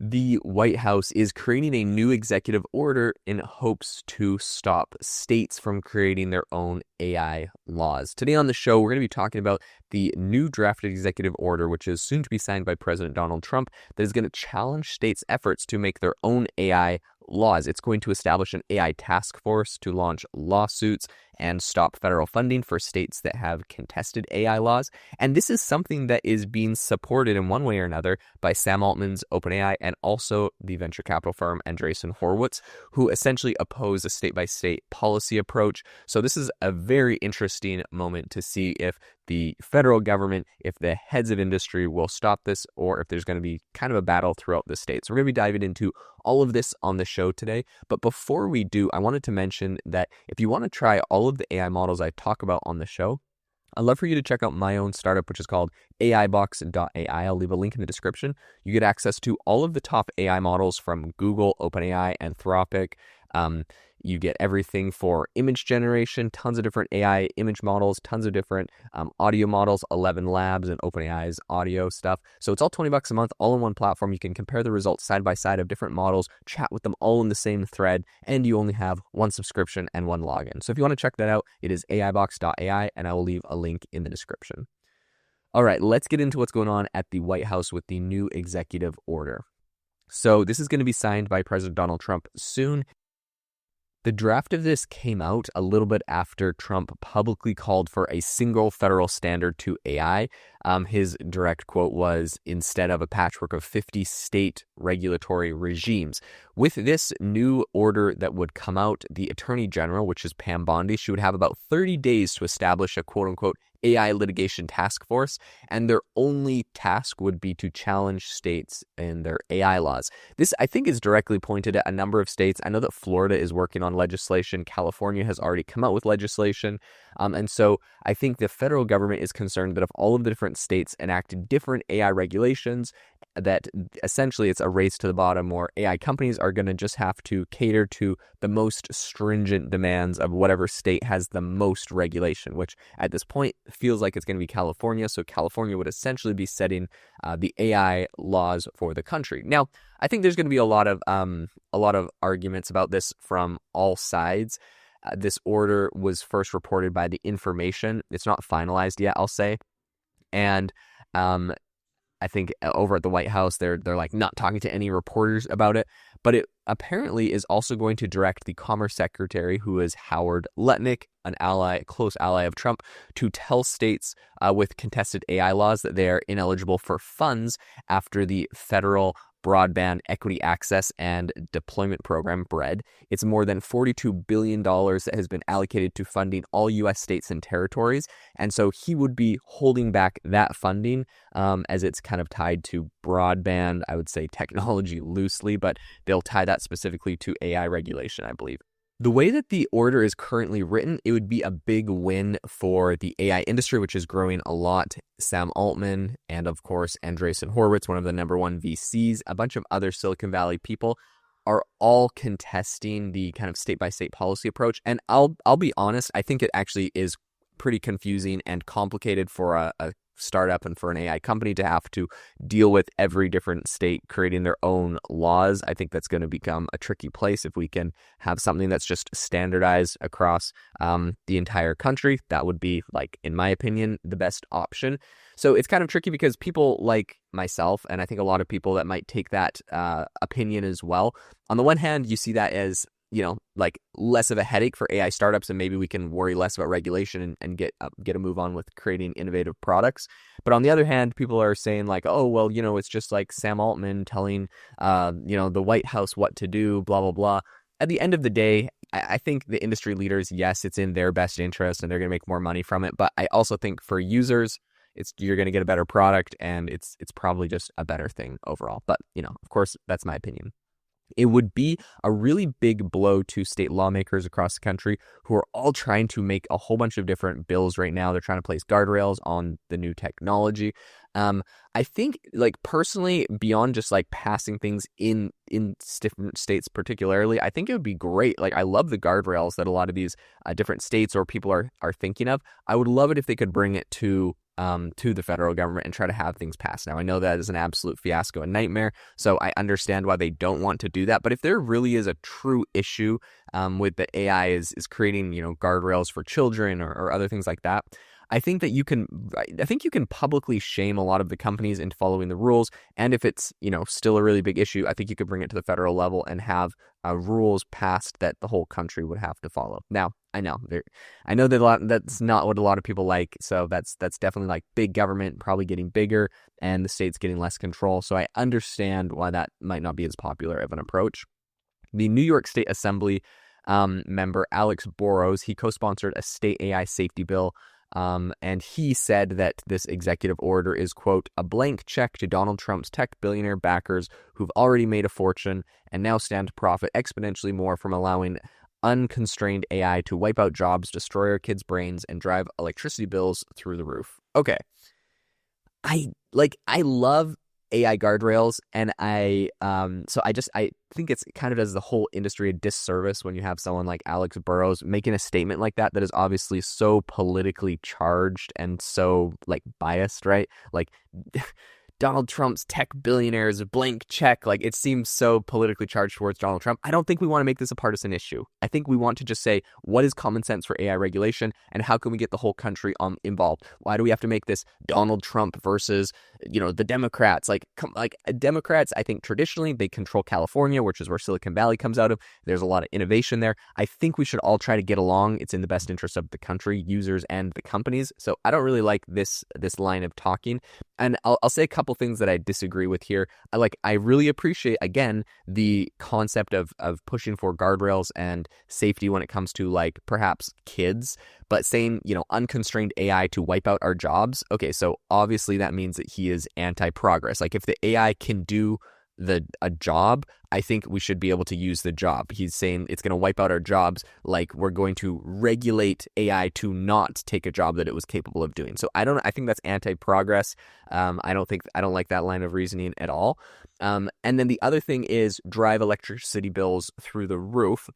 The White House is creating a new executive order in hopes to stop states from creating their own AI laws. Today on the show, we're going to be talking about the new drafted executive order, which is soon to be signed by President Donald Trump, that is going to challenge states' efforts to make their own AI laws. It's going to establish an AI task force to launch lawsuits and stop federal funding for states that have contested AI laws. And this is something that is being supported in one way or another by Sam Altman's OpenAI and also the venture capital firm Andreessen Horowitz, who essentially oppose a state-by-state policy approach. So this is a very interesting moment to see if the federal government, if the heads of industry will stop this, or if there's going to be kind of a battle throughout the states. We're going to be diving into all of this on the show today. But before we do, I wanted to mention that if you want to try all of the AI models I talk about on the show, I'd love for you to check out my own startup, which is called AIbox.ai. I'll leave a link in the description. You get access to all of the top AI models from Google, OpenAI, Anthropic. You get everything for image generation, tons of different AI image models, tons of different audio models, 11 Labs and OpenAI's audio stuff. So it's all $20 a month, all in one platform. You can compare the results side by side of different models, chat with them all in the same thread, and you only have one subscription and one login. So if you want to check that out, it is AIbox.ai, and I will leave a link in the description. All right, let's get into what's going on at the White House with the new executive order. So this is going to be signed by President Donald Trump soon. The draft of this came out a little bit after Trump publicly called for a single federal standard to AI. His direct quote was, "Instead of a patchwork of 50 state regulatory regimes." With this new order that would come out, the Attorney General, which is Pam Bondi, she would have about 30 days to establish a quote-unquote AI litigation task force, and their only task would be to challenge states in their AI laws. This, I think, is directly pointed at a number of states. I know that Florida is working on legislation. California has already come out with legislation. And so I think the federal government is concerned that if all of the different states enact different AI regulations, that essentially it's a race to the bottom, or AI companies are going to just have to cater to the most stringent demands of whatever state has the most regulation, which at this point feels like it's going to be California. So California would essentially be setting the AI laws for the country. Now, I think there's going to be a lot of arguments about this from all sides. This order was first reported by The Information. It's not finalized yet, I'll say. And I think over at the White House, they're like not talking to any reporters about it. But it apparently is also going to direct the Commerce Secretary, who is Howard Lutnick, an ally, close ally of Trump, to tell states with contested AI laws that they are ineligible for funds after the federal Broadband Equity Access and Deployment Program, BRED. It's more than $42 billion that has been allocated to funding all U.S. states and territories. And so he would be holding back that funding as it's kind of tied to broadband, I would say technology loosely, but they'll tie that specifically to AI regulation, I believe. The way that the order is currently written, it would be a big win for the AI industry, which is growing a lot. Sam Altman and, of course, Andreessen Horowitz, one of the number one VCs, a bunch of other Silicon Valley people are all contesting the kind of state-by-state policy approach. And I'll be honest, I think it actually is pretty confusing and complicated for a startup and for an AI company to have to deal with every different state creating their own laws. I think that's going to become a tricky place. If we can have something that's just standardized across the entire country, that would be, like, in my opinion, the best option. So it's kind of tricky because people like myself, and I think a lot of people that might take that opinion as well, on the one hand, you see that as, you know, like less of a headache for AI startups, and maybe we can worry less about regulation and get a move on with creating innovative products. But on the other hand, people are saying like, oh, well, you know, it's just like Sam Altman telling, the White House what to do, blah, blah, blah. At the end of the day, I think the industry leaders, yes, it's in their best interest and they're going to make more money from it. But I also think for users, you're going to get a better product, and it's probably just a better thing overall. But, you know, of course, that's my opinion. It would be a really big blow to state lawmakers across the country who are all trying to make a whole bunch of different bills right now. They're trying to place guardrails on the new technology. I think, like, personally, beyond just like passing things in different states particularly, I think it would be great. Like, I love the guardrails that a lot of these different states or people are thinking of. I would love it if they could bring it to the federal government and try to have things passed. Now, I know that is an absolute fiasco and nightmare, so I understand why they don't want to do that. But if there really is a true issue with the AI is creating, guardrails for children or other things like that, I think that you can publicly shame a lot of the companies into following the rules. And if it's, still a really big issue, I think you could bring it to the federal level and have rules passed that the whole country would have to follow. Now, I know that that's not what a lot of people like. So that's definitely like big government probably getting bigger and the states getting less control. So I understand why that might not be as popular of an approach. The New York State Assembly member Alex Burrows, he co-sponsored a state AI safety bill. And he said that this executive order is, quote, a blank check to Donald Trump's tech billionaire backers who've already made a fortune and now stand to profit exponentially more from allowing unconstrained AI to wipe out jobs, destroy our kids' brains, and drive electricity bills through the roof. Okay. I love AI guardrails, and I think it's kind of does the whole industry a disservice when you have someone like Alex Burrows making a statement like that is obviously so politically charged and so like biased, right? Like Donald Trump's tech billionaires, blank check. Like, it seems so politically charged towards Donald Trump. I don't think we want to make this a partisan issue. I think we want to just say, what is common sense for AI regulation and how can we get the whole country involved? Why do we have to make this Donald Trump versus, the Democrats? Like Democrats, I think traditionally they control California, which is where Silicon Valley comes out of. There's a lot of innovation there. I think we should all try to get along. It's in the best interest of the country, users, and the companies. So I don't really like this line of talking. And I'll say a couple things that I disagree with here. I really appreciate, again, the concept of pushing for guardrails and safety when it comes to like perhaps kids, but saying, unconstrained AI to wipe out our jobs. Okay, so obviously that means that he is anti-progress. Like, if the AI can do a job, I think we should be able to use the job. He's saying it's going to wipe out our jobs, like we're going to regulate AI to not take a job that it was capable of doing. So I think that's anti-progress. I don't like that line of reasoning at all. And then the other thing is drive electricity bills through the roof.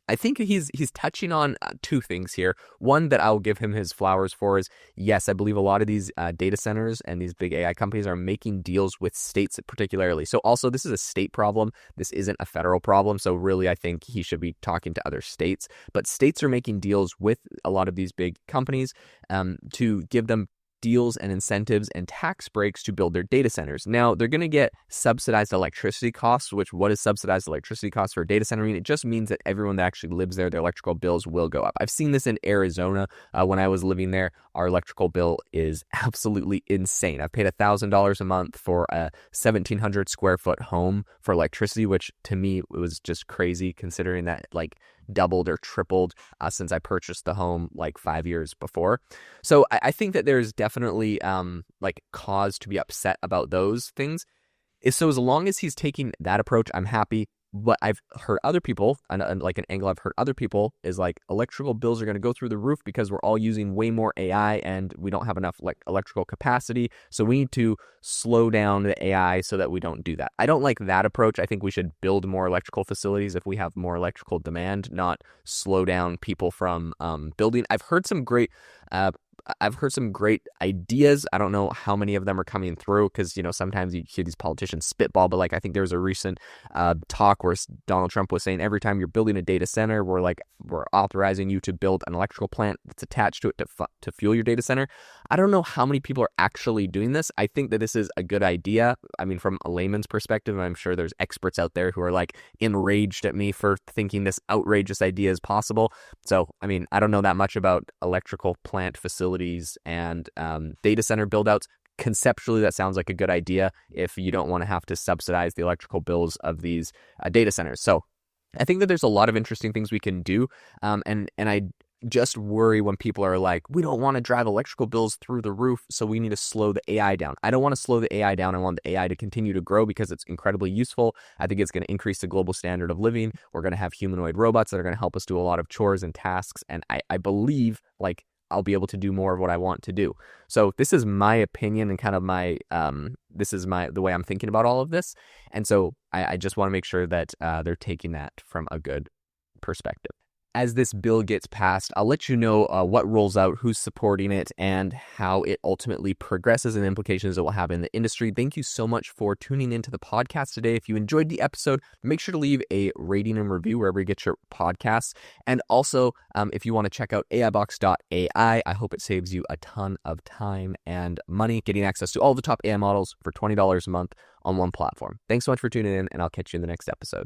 I think he's touching on two things here. One that I'll give him his flowers for is, yes, I believe a lot of these data centers and these big AI companies are making deals with states particularly. So also, this is a state problem. This isn't a federal problem. So really, I think he should be talking to other states. But states are making deals with a lot of these big companies to give them deals and incentives and tax breaks to build their data centers. Now, they're going to get subsidized electricity costs, which what is subsidized electricity costs for a data center? I mean, it just means that everyone that actually lives there, their electrical bills will go up. I've seen this in Arizona. When I was living there, our electrical bill is absolutely insane. I've paid $1,000 a month for a 1,700 square foot home for electricity, which to me was just crazy considering that like doubled or tripled since I purchased the home like 5 years before. So I think that there's definitely like cause to be upset about those things. So as long as he's taking that approach, I'm happy. What I've heard other people, and like an angle I've heard other people is like electrical bills are going to go through the roof because we're all using way more AI and we don't have enough electrical capacity. So we need to slow down the AI so that we don't do that. I don't like that approach. I think we should build more electrical facilities if we have more electrical demand, not slow down people from building. I've heard some great ideas. I don't know how many of them are coming through because, sometimes you hear these politicians spitball, but like I think there was a recent talk where Donald Trump was saying every time you're building a data center, we're authorizing you to build an electrical plant that's attached to it to fuel your data center. I don't know how many people are actually doing this. I think that this is a good idea. I mean, from a layman's perspective, I'm sure there's experts out there who are like enraged at me for thinking this outrageous idea is possible. So, I mean, I don't know that much about electrical plant facilities and data center build-outs. Conceptually, that sounds like a good idea if you don't want to have to subsidize the electrical bills of these data centers. So I think that there's a lot of interesting things we can do. And I just worry when people are like, we don't want to drive electrical bills through the roof, so we need to slow the AI down. I don't want to slow the AI down. I want the AI to continue to grow because it's incredibly useful. I think it's going to increase the global standard of living. We're going to have humanoid robots that are going to help us do a lot of chores and tasks. And I believe, like, I'll be able to do more of what I want to do. So this is my opinion and kind of my the way I'm thinking about all of this. And so I just want to make sure that they're taking that from a good perspective. As this bill gets passed, I'll let you know what rolls out, who's supporting it, and how it ultimately progresses and the implications it will have in the industry. Thank you so much for tuning into the podcast today. If you enjoyed the episode, make sure to leave a rating and review wherever you get your podcasts. And also, if you want to check out AIbox.ai, I hope it saves you a ton of time and money getting access to all the top AI models for $20 a month on one platform. Thanks so much for tuning in, and I'll catch you in the next episode.